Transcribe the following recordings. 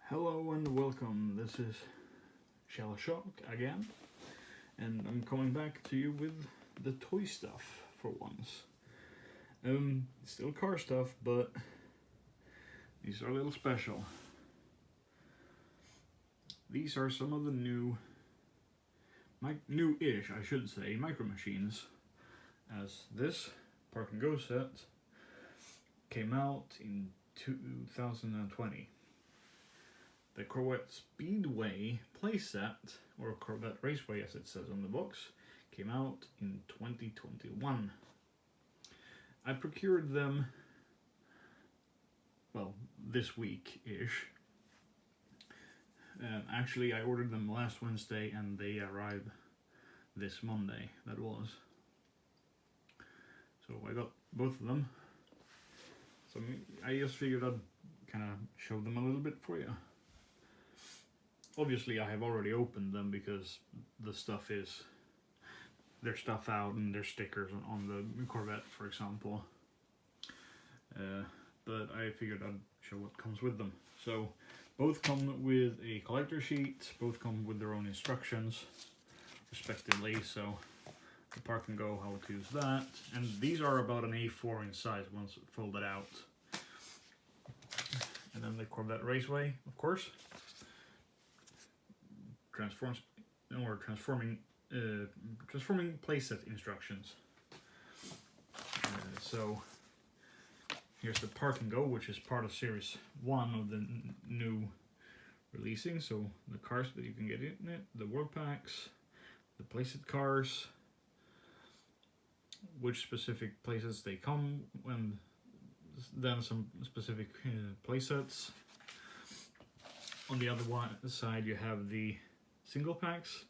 Hello and welcome, this is Shell Shock again, and I'm coming back to you with the toy stuff for once. Still car stuff, but these are a little special. These are some of the new-ish, I should say, Micro Machines, as this Park and Go set came out in 2020. The Corvette Speedway playset, or Corvette Raceway as it says on the box, came out in 2021. I procured them, well, this week-ish. Actually, I ordered them last Wednesday and they arrived this Monday, that was. So I got both of them. So I just figured I'd kind of show them a little bit for you. Obviously, I have already opened them because there's stuff out and there's stickers on the Corvette, for example. But I figured I'd show what comes with them. So, both come with a collector sheet, both come with their own instructions, respectively. So, the Park and Go, how to use that. And these are about an A4 in size once folded out. And then the Corvette Raceway, of course. Transforming playset instructions. So here's the Park and Go, which is part of Series 1 of the new releasing. So the cars that you can get in it, the world packs, the playset cars, which specific playsets they come, and then some specific playsets. On the other side, you have the single packs,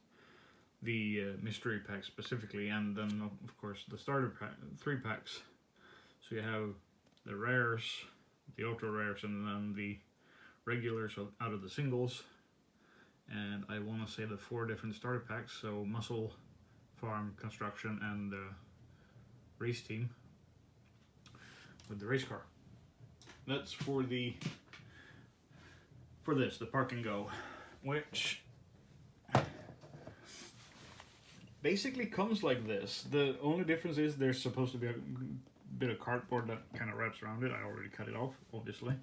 the mystery packs specifically, and then of course the starter pack, 3 packs. So you have the rares, the ultra rares, and then the regulars out of the singles. And I want to say the 4 different starter packs, so Muscle, Farm, Construction, and the Race Team with the race car. That's for the Park and Go, which basically comes like this. The only difference is there's supposed to be a bit of cardboard that kind of wraps around it. I already cut it off, obviously.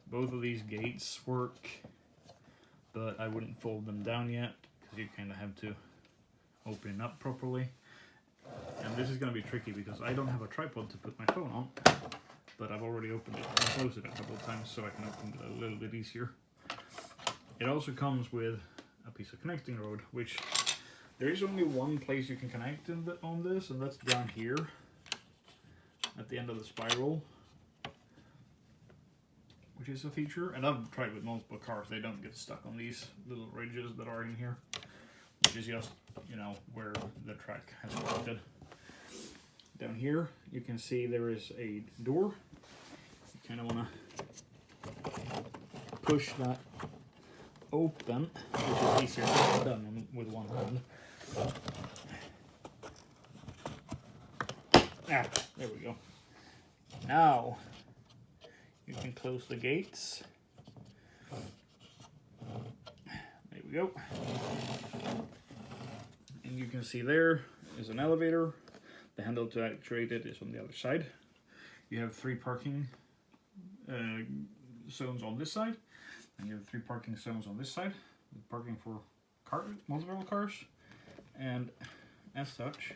Both of these gates work, but I wouldn't fold them down yet because you kind of have to open it up properly. And this is going to be tricky because I don't have a tripod to put my phone on, but I've already opened it and closed it a couple of times so I can open it a little bit easier. It also comes with a piece of connecting rod, which there is only one place you can connect on this, and that's down here at the end of the spiral, which is a feature. And I've tried with multiple cars, they don't get stuck on these little ridges that are in here, which is just, you know, where the track has connected. Down here, you can see there is a door. You kind of want to push that open, which is easier done with one hand. Ah, there we go. Now, you can close the gates. There we go. And you can see there is an elevator. The handle to actuate it is on the other side. You have 3 parking zones on this side, and you have 3 parking zones on this side. Parking for multiple cars, and as such,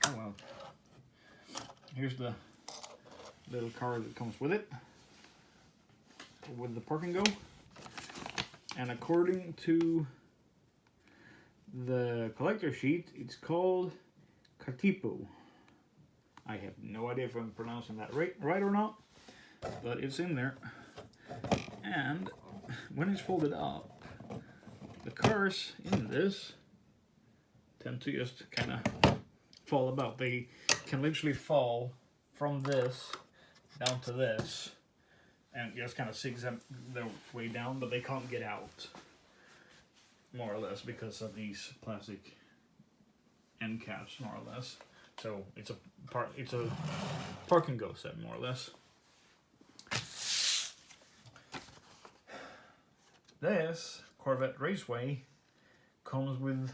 oh well. Here's the little car that comes with it, with the Park and Go. And according to the collector sheet, it's called Katipo. I have no idea if I'm pronouncing that right or not, but it's in there. And when it's folded up, the cars in this tend to just kind of fall about. They can literally fall from this down to this and just kind of zigzag their way down, but they can't get out, more or less, because of these plastic end caps, more or less. So it's a Park and Go set, more or less. this Corvette Raceway comes with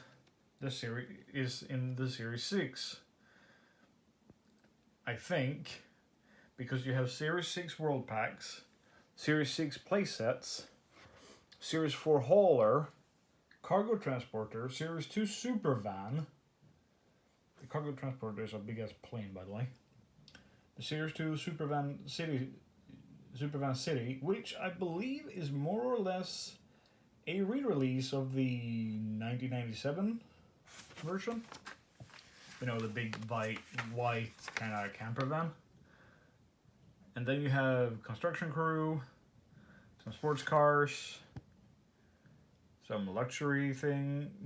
the series, is in the Series 6. I think, because you have Series 6 World Packs, Series 6 playsets, Series 4 Hauler, Cargo Transporter, Series 2 Super Van. The Cargo Transporter is a big ass plane, by the way. The Series 2 Super Van City, which I believe is more or less a re-release of the 1997 version. You know, the big white kind of camper van. And then you have Construction Crew, some sports cars, some luxury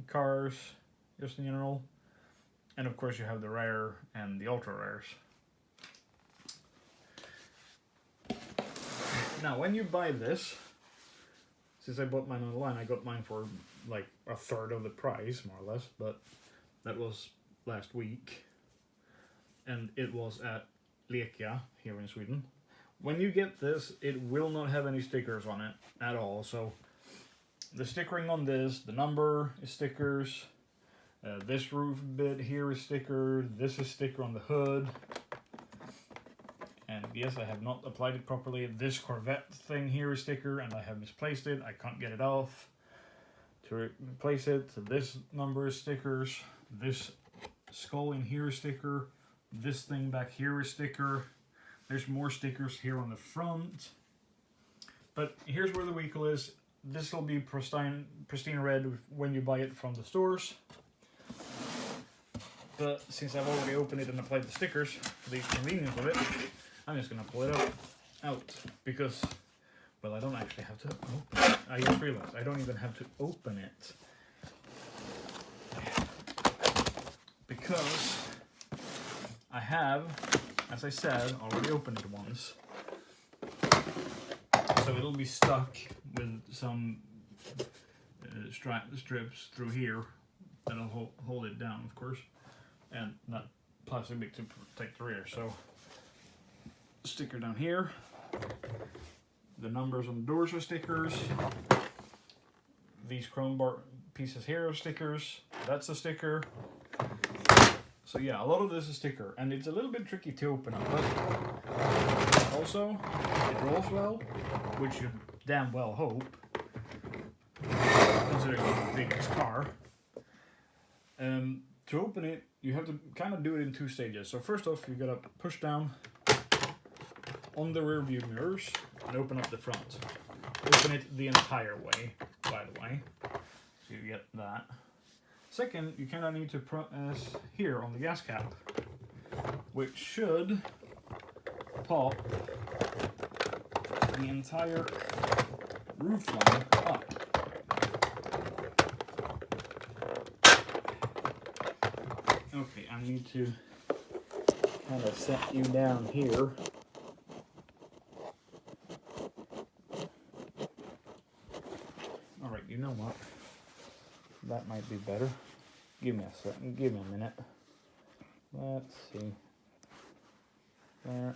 cars, just in general. And of course you have the rare and the ultra rares. Now when you buy this, since I bought mine online, I got mine for like a third of the price, more or less, but that was last week. And it was at Lekia here in Sweden. When you get this, it will not have any stickers on it at all. So the stickering on this, the number is stickers. This roof bit here is stickered. This is sticker on the hood. And yes, I have not applied it properly. This Corvette thing here is sticker, and I have misplaced it. I can't get it off. To replace it, this number is stickers. This skull in here is sticker. This thing back here is sticker. There's more stickers here on the front. But here's where the vehicle is. This will be pristine red when you buy it from the stores. But since I've already opened it and applied the stickers for the convenience of it, I'm just gonna pull it out because, well, I don't actually have to open it. I just realized I don't even have to open it because I have, as I said, already opened it once. So it'll be stuck with some strips through here that'll hold it down, of course, and that plastic bit to protect the rear. So sticker down here. The numbers on the doors are stickers. These chrome bar pieces here are stickers. That's a sticker. So yeah, a lot of this is sticker, and it's a little bit tricky to open up, but also it rolls well, which you damn well hope, considering it's the biggest car. To open it, you have to kind of do it in two stages. So first off, you gotta push down on the rear view mirrors and open up the front. Open it the entire way, by the way, so you get that. Second, you kind of need to press here on the gas cap, which should pop the entire roof line up. Okay, I need to kind of set you down here. Alright, you know what? That might be better. Give me a second, give me a minute. Let's see. There.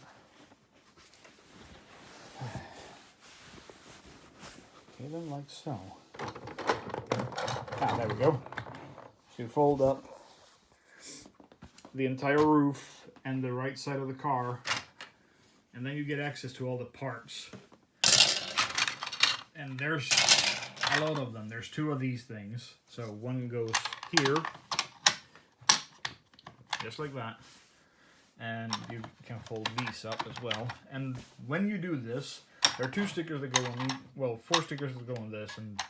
Okay, then like so. Ah, there we go. So you fold up the entire roof and the right side of the car, and then you get access to all the parts. And there's a lot of them. There's two of these things. So one goes here, just like that. And you can fold these up as well. And when you do this, there are two stickers that go on, well, 4 stickers that go on this, and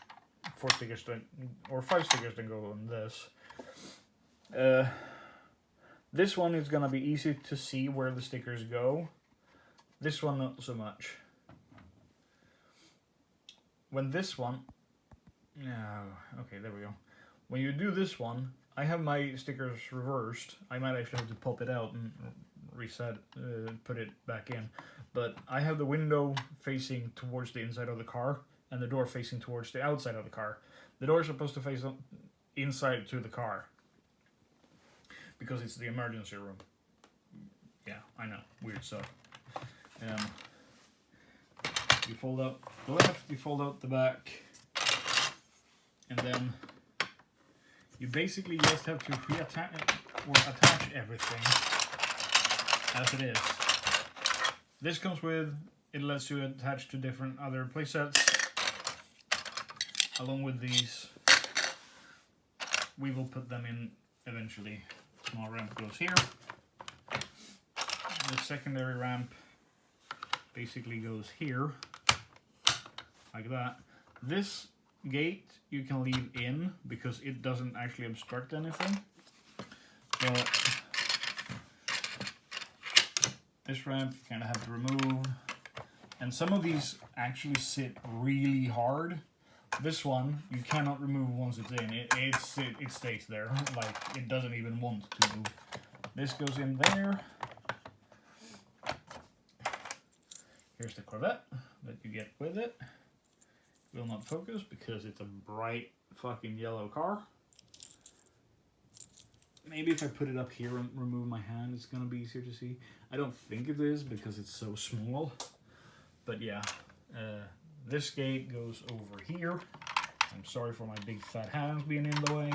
4 stickers that, or 5 stickers that go on this. This one is gonna be easy to see where the stickers go. This one, not so much. When this one, okay, there we go. When you do this one, I have my stickers reversed. I might actually have to pop it out and reset, put it back in. But I have the window facing towards the inside of the car and the door facing towards the outside of the car. The door is supposed to face inside to the car because it's the emergency room. Yeah, I know, weird stuff. You fold out the left, you fold out the back. And then you basically just have to reattach or attach everything as it is. This comes with, it lets you attach to different other playsets. Along with these, we will put them in eventually. Small ramp goes here. The secondary ramp basically goes here, like that. This gate you can leave in because it doesn't actually obstruct anything. But this ramp you kind of have to remove. And some of these actually sit really hard. This one you cannot remove once it's in. It stays there, like it doesn't even want to move. This goes in there. Here's the Corvette that you get with it. Will not focus because it's a bright fucking yellow car. Maybe if I put it up here and remove my hand, it's gonna be easier to see. I don't think it is because it's so small. But yeah, this gate goes over here. I'm sorry for my big fat hands being in the way.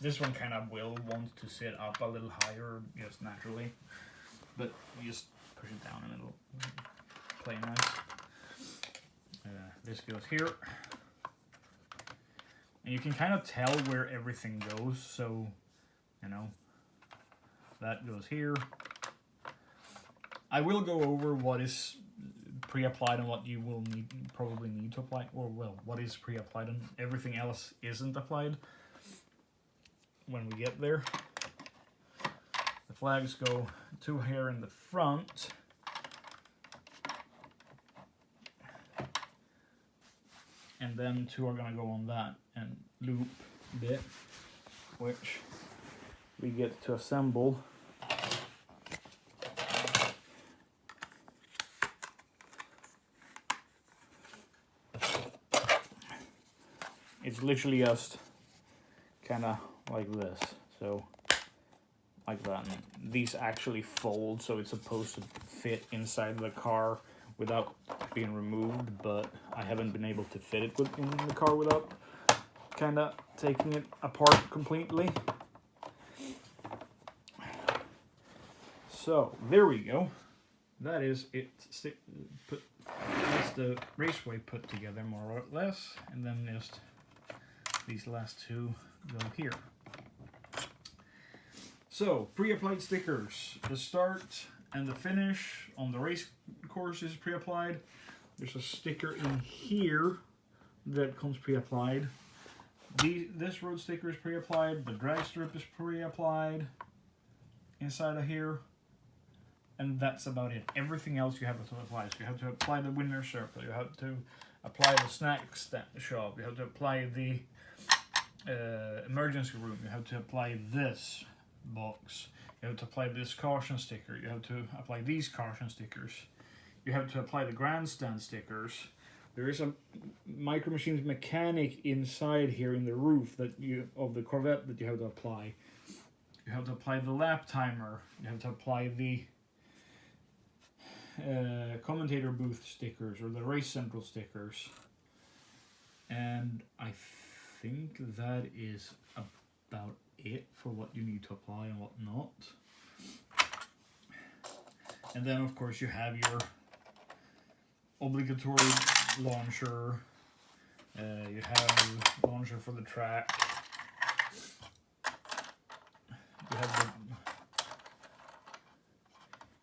This one kind of will want to sit up a little higher, just naturally. But you just push it down and it'll play nice. This goes here. And you can kind of tell where everything goes. So, you know, that goes here. I will go over what is pre-applied and what you will probably need to apply. Or, well, what is pre-applied and everything else isn't applied. When we get there, the flags go 2 here in the front, and then 2 are going to go on that and loop bit, which we get to assemble. It's literally just kind of like this, so like that. And these actually fold, so it's supposed to fit inside the car without being removed, but I haven't been able to fit it in the car without kind of taking it apart completely. So there we go. That is it. That's the Raceway put together more or less, and then just these last 2 go here. So, pre-applied stickers. The start and the finish on the race course is pre-applied. There's a sticker in here that comes pre-applied. This road sticker is pre-applied. The drag strip is pre-applied inside of here. And that's about it. Everything else you have to apply. So you have to apply the winner circle. You have to apply the snack shop. You have to apply the emergency room. You have to apply this box. You have to apply this caution sticker. You have to apply these caution stickers. You have to apply the grandstand stickers. There is a Micro Machines mechanic inside here in the roof of the Corvette that you have to apply. You have to apply the lap timer. You have to apply the commentator booth stickers or the Race Central stickers. And I think that is about it for what you need to apply and what not. And then of course you have your obligatory launcher. You have launcher for the track.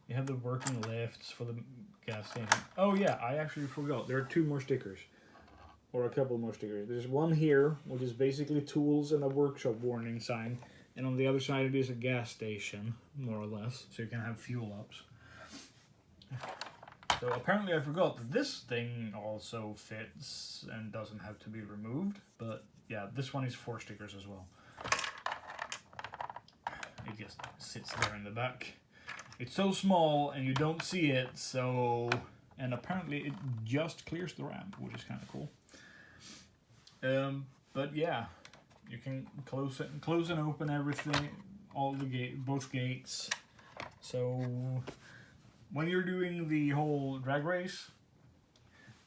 You have the working lifts for the gas station. Oh yeah, I actually forgot. There are 2 more stickers. Or a couple more stickers. There's one here, which is basically tools and a workshop warning sign. And on the other side it is a gas station, more or less. So you can have fuel ups. So apparently I forgot that this thing also fits and doesn't have to be removed. But yeah, this one is 4 stickers as well. It just sits there in the back. It's so small and you don't see it, so... And apparently it just clears the ramp, which is kind of cool. But yeah, you can close and open everything, both gates. So when you're doing the whole drag race,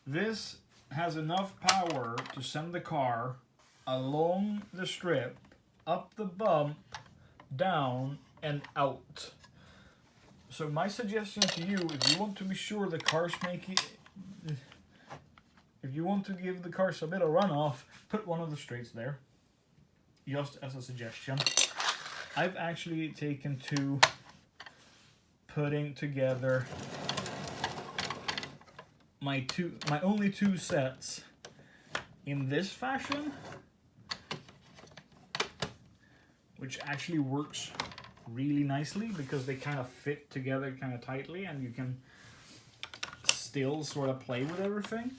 this has enough power to send the car along the strip, up the bump, down, and out. So my suggestion to you, if you want to be sure the car's making, if you want to give the cars a bit of runoff, put one of the straights there. Just as a suggestion. I've actually taken to putting together my only two sets in this fashion, which actually works really nicely because they kind of fit together kind of tightly, and you can still sort of play with everything.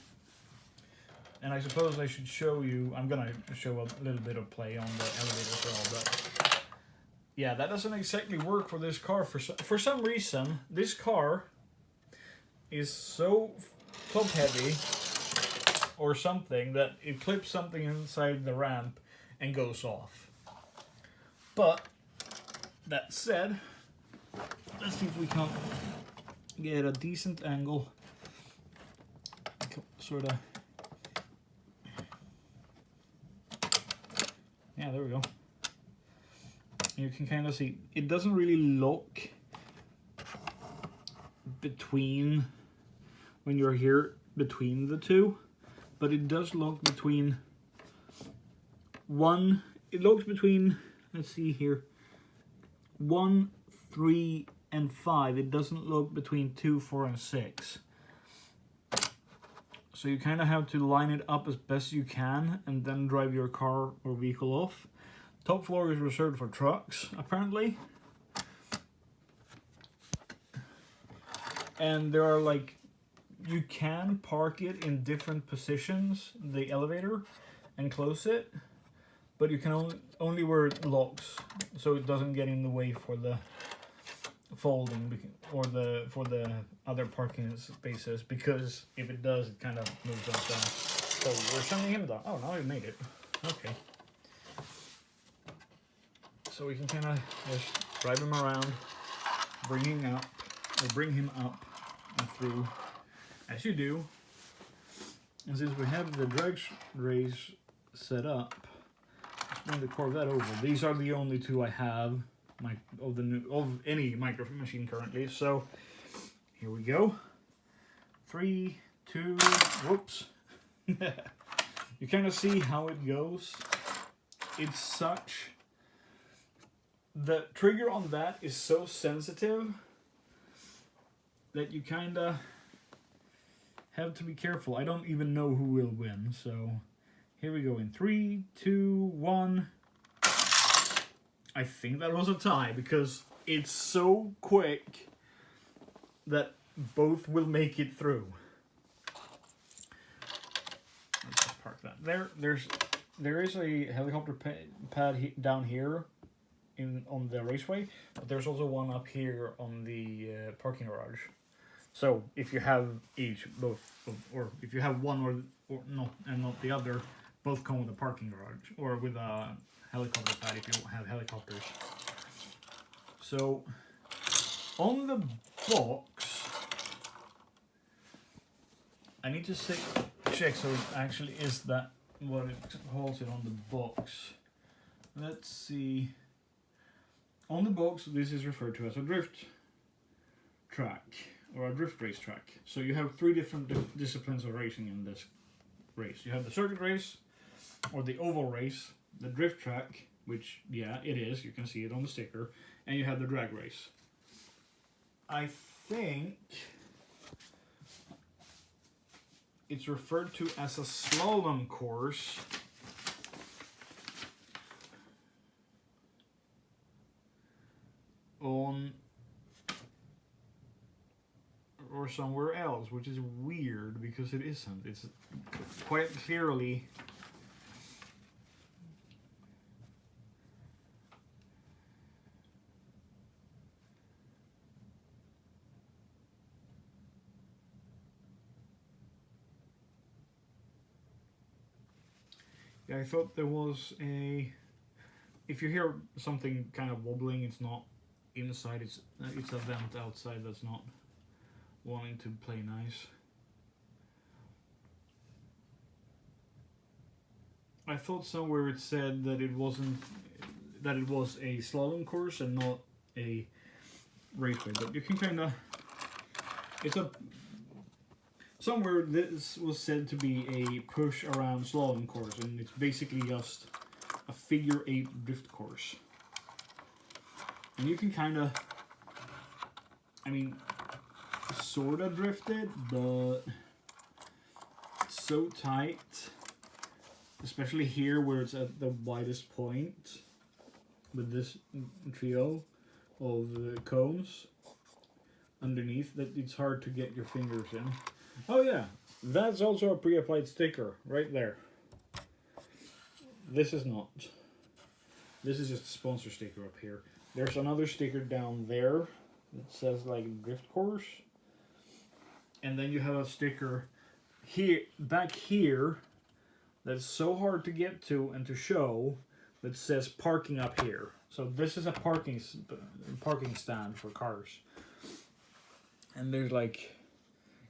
And I suppose I should show you, I'm gonna show a little bit of play on the elevator as well, but yeah, that doesn't exactly work for this car. For some reason, this car is so top heavy or something that it clips something inside the ramp and goes off. But that said, let's see if we can get a decent angle, sort of. Yeah, there we go. You can kind of see it doesn't really look between when you're here between the two, but it does look between one. It looks between, let's see here, 1, 3, and 5. It doesn't look between 2, 4, and 6. So you kind of have to line it up as best you can and then drive your car or vehicle off. Top floor is reserved for trucks, apparently. And there are like, you can park it in different positions, the elevator, and close it. But you can only where it locks, so it doesn't get in the way for the folding or for the other parking spaces, because if it does, it kind of moves us down. So we're sending him down. Oh, now he made it. Okay. So we can kind of just drive him around, bring him up and through, as you do. And since we have the drag race set up, let's bring the Corvette over. These are the only two I have of any micro machine currently. So here we go. 3, 2, whoops. You kind of see how it goes. It's such, the trigger on that is so sensitive that you kind of have to be careful. I don't even know who will win. So here we go in 3, 2, 1. I think that was a tie because it's so quick that both will make it through. Let's just park that there. There is a helicopter pad down here on the raceway, but there's also one up here on the parking garage. So if you have both, or if you have one or no and not the other, both come with a parking garage or with a helicopter pad if you have helicopters. So on the box, I need to check so it actually is that what it holds it on the box. Let's see. On the box, this is referred to as a drift track or a drift race track. So you have 3 different disciplines of racing in this race. You have the circuit race or the oval race, the drift track, which, yeah, it is, you can see it on the sticker, and you have the drag race. I think it's referred to as a slalom course. On or somewhere else, which is weird because it isn't. It's quite clearly I thought there was a, if you hear something kind of wobbling, it's not inside, it's a vent outside that's not wanting to play nice. I thought somewhere it said that it was a slalom course and not a raceway, but you can kind of, somewhere this was said to be a push around slalom course, and it's basically just a figure 8 drift course. And you can kind of, I mean, sort of drift it, but it's so tight, especially here where it's at the widest point with this trio of cones underneath, that it's hard to get your fingers in. Oh yeah, that's also a pre-applied sticker right there. This is not. This is just a sponsor sticker up here. There's another sticker down there that says like drift course. And then you have a sticker here, back here, that's so hard to get to and to show, that says parking up here. So this is a parking stand for cars. And there's like,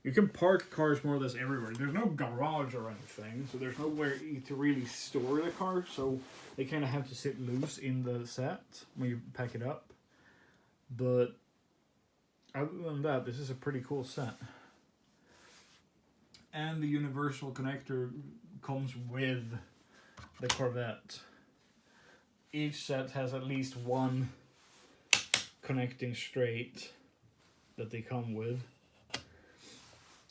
you can park cars more or less everywhere. There's no garage or anything, so there's nowhere to really store the car, so they kind of have to sit loose in the set when you pack it up. But other than that, this is a pretty cool set. And the universal connector comes with the Corvette. Each set has at least one connecting straight that they come with.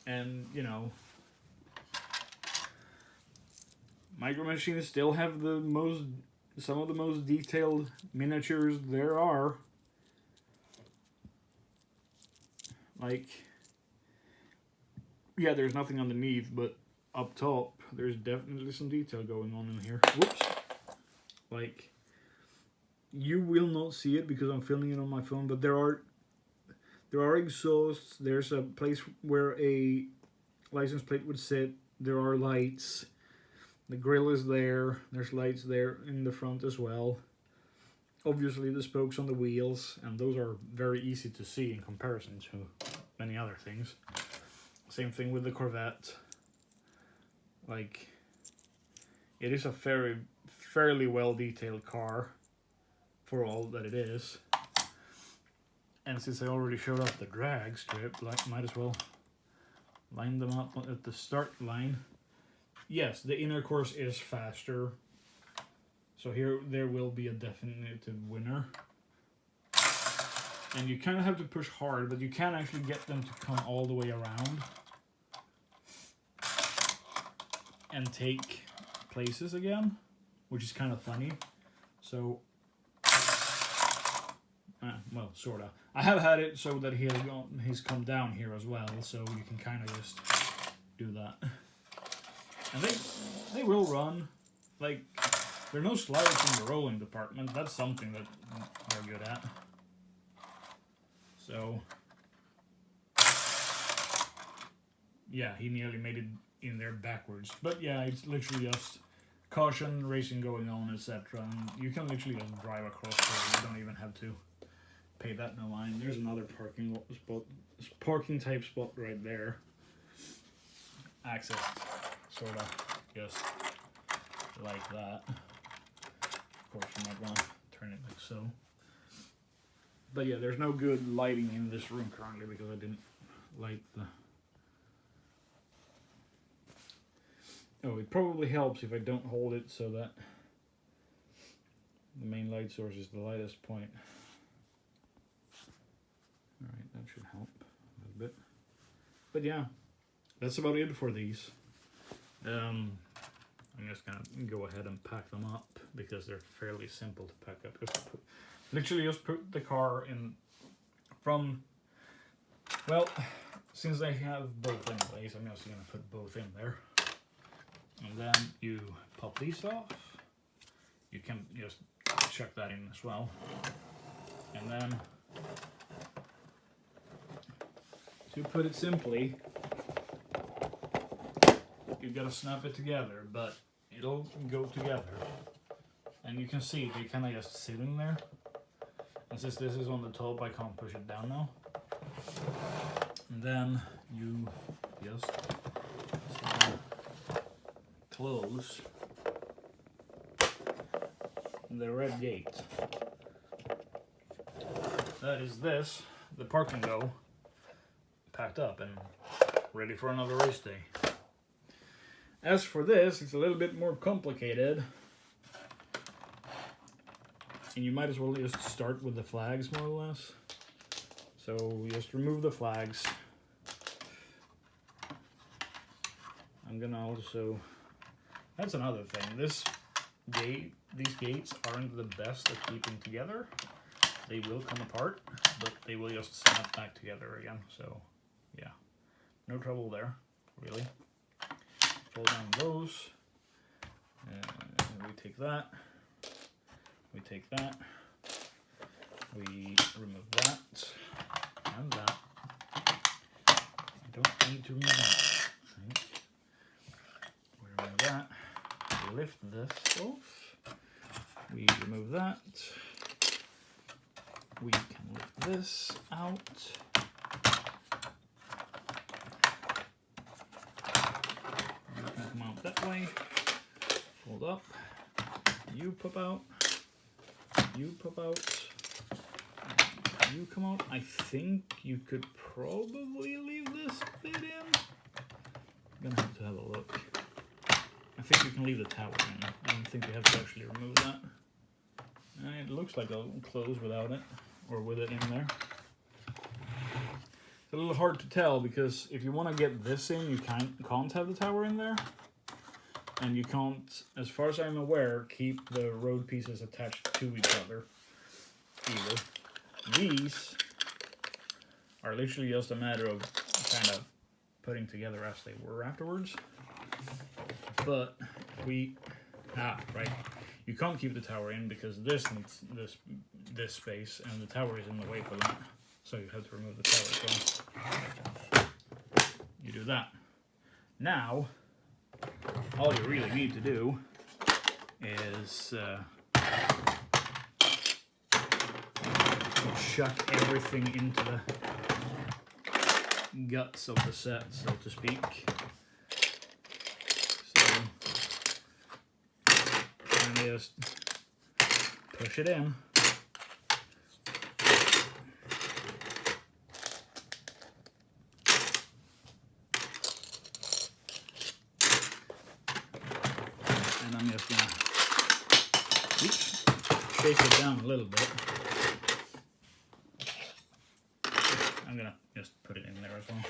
And, you know, Micro Machines still have some of the most detailed miniatures there are. Like, yeah, there's nothing underneath, but up top, there's definitely some detail going on in here. Whoops. Like, you will not see it because I'm filming it on my phone, but there are exhausts. There's a place where a license plate would sit. There are lights. The grill is there. There's lights there in the front as well. Obviously the spokes on the wheels, and those are very easy to see in comparison to many other things. Same thing with the Corvette. Like, it is a fairly well detailed car for all that it is. And since I already showed off the drag strip, might as well line them up at the start line. Yes, the inner course is faster. So here, there will be a definitive winner. And you kind of have to push hard, but you can actually get them to come all the way around and take places again, which is kind of funny. So, well, sort of. I have had it so that he's come down here as well, so you can kind of just do that. And they will run. Like, there are no sliders in the rolling department. That's something that they're good at. So, yeah, he nearly made it in there backwards. But yeah, it's literally just caution, racing going on, etc. And you can literally just drive across there. You don't even have to pay that no line. There's another parking type spot right there. Access, sort of, just like that. Of course, you might want to turn it like so. But yeah, there's no good lighting in this room currently because I didn't light the... Oh, it probably helps if I don't hold it so that the main light source is the lightest point. Alright, that should help a little bit. But yeah, that's about it for these. I'm just gonna go ahead and pack them up because they're fairly simple to pack up. Literally just put the car in from, well, since I have both anyways, I'm just gonna put both in there. And then you pop these off. You can just chuck that in as well. And then, to put it simply, you've got to snap it together, but it'll go together. And you can see they kind of just sit in there. And since this is on the top, I can't push it down now. And then you just close the red gate. That is this, the parking go, packed up and ready for another race day. As for this, it's a little bit more complicated. And you might as well just start with the flags, more or less. So we just remove the flags. I'm gonna also, that's another thing. These gates aren't the best at keeping together. They will come apart, but they will just snap back together again. So yeah, no trouble there, really. Fold down those. We take that. We take that. We remove that. And that. I don't need to remove that, I think. We remove that. We lift this off. We remove that. We can lift this out. You can come out that way. Fold up. You pop out. You pop out. You come out. I think you could probably leave this bit in. I'm gonna have to have a look. I think you can leave the tower in. I don't think you have to actually remove that. It looks like it'll close without it, or with it in there. It's a little hard to tell because if you want to get this in, you can't have the tower in there. And you can't, as far as I'm aware, keep the road pieces attached to each other either. These are literally just a matter of kind of putting together as they were afterwards. But we, right, you can't keep the tower in because this needs this space and the tower is in the way for that. So you have to remove the tower as well. You do that. Now, all you really need to do is chuck everything into the guts of the set, so to speak. So, and just push it in. And I'm just gonna shake it down a little bit. I'm gonna just put it in there as well.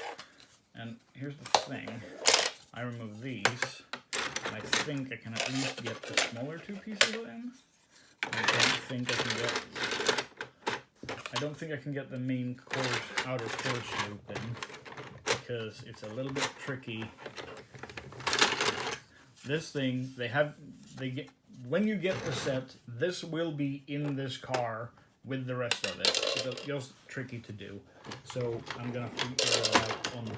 And here's the thing. I remove these. And I think I can at least get the smaller two pieces in. I don't think I can get the main outer course loop in because it's a little bit tricky. This thing, when you get the set, this will be in this car with the rest of it. It's just tricky to do. So I'm gonna figure it out on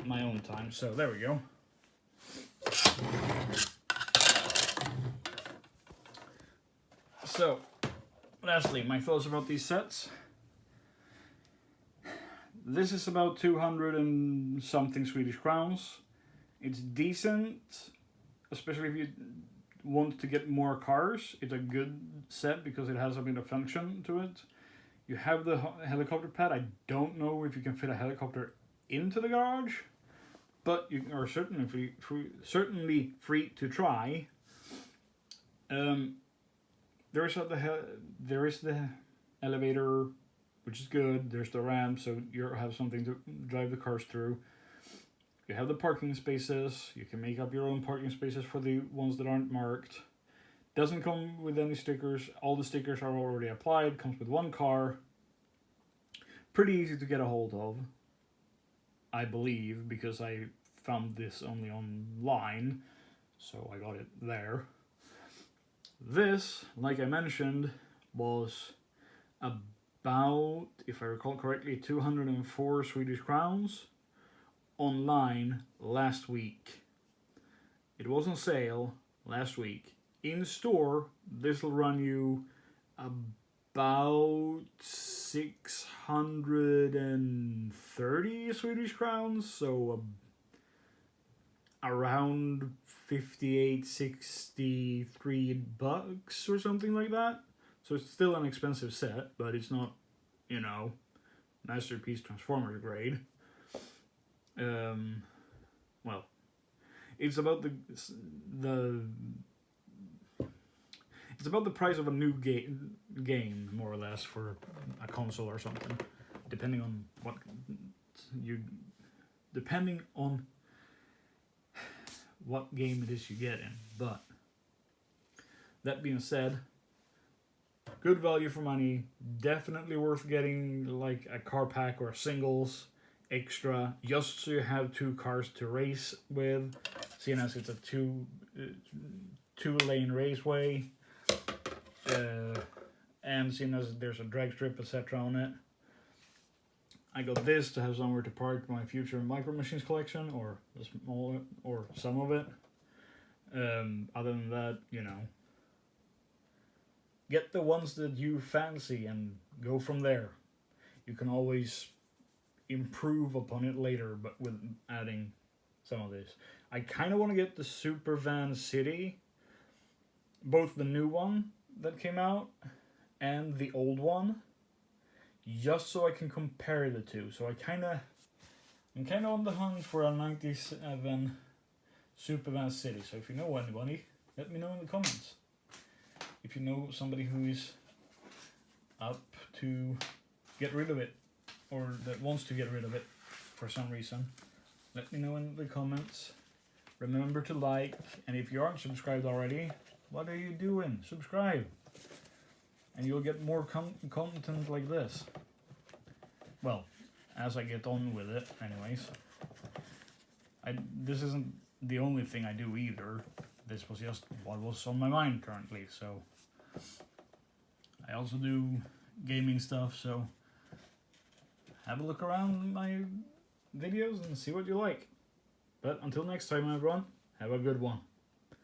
my own time. So there we go. So, lastly, my thoughts about these sets. This is about 200 and something Swedish crowns. It's decent, especially if you want to get more cars. It's a good set because it has a bit of function to it. You have the helicopter pad. I don't know if you can fit a helicopter into the garage, but you are certainly free to try. There is the elevator, which is good. There's the ramp, so you have something to drive the cars through. You have the parking spaces. You can make up your own parking spaces for the ones that aren't marked. Doesn't come with any stickers. All the stickers are already applied. Comes with one car. Pretty easy to get a hold of, I believe, because I found this only online, so I got it there. This, like I mentioned, was about, if I recall correctly, 204 Swedish crowns online last week. It was on sale last week. In store, this will run you about 630 Swedish crowns, so around 58, 63 bucks or something like that. So it's still an expensive set, but it's not, you know, Masterpiece Transformers grade. Well, it's about the it's about the price of a new game, more or less, for a console or something, depending on what game it is you get in. But that being said, good value for money, definitely worth getting like a car pack or singles extra, just so you have two cars to race with, seeing as it's a two-lane raceway, and seeing as there's a drag strip, etc. on it. I got this to have somewhere to park my future Micro Machines collection, or the smaller, or some of it. Other than that, you know, get the ones that you fancy and go from there. You can always improve upon it later, but with adding some of this. I kind of want to get the Supervan City, both the new one that came out and the old one, just so I can compare the two. So I'm kind of on the hunt for a 97 Supervan City. So if you know anybody, let me know in the comments. If you know somebody who is up to get rid of it, or that wants to get rid of it for some reason, let me know in the comments. Remember to like, and if you aren't subscribed already, what are you doing? Subscribe, and you'll get more content like this. Well, as I get on with it, anyways. This isn't the only thing I do either. This was just what was on my mind currently, so I also do gaming stuff, so have a look around my videos and see what you like. But until next time, everyone, have a good one.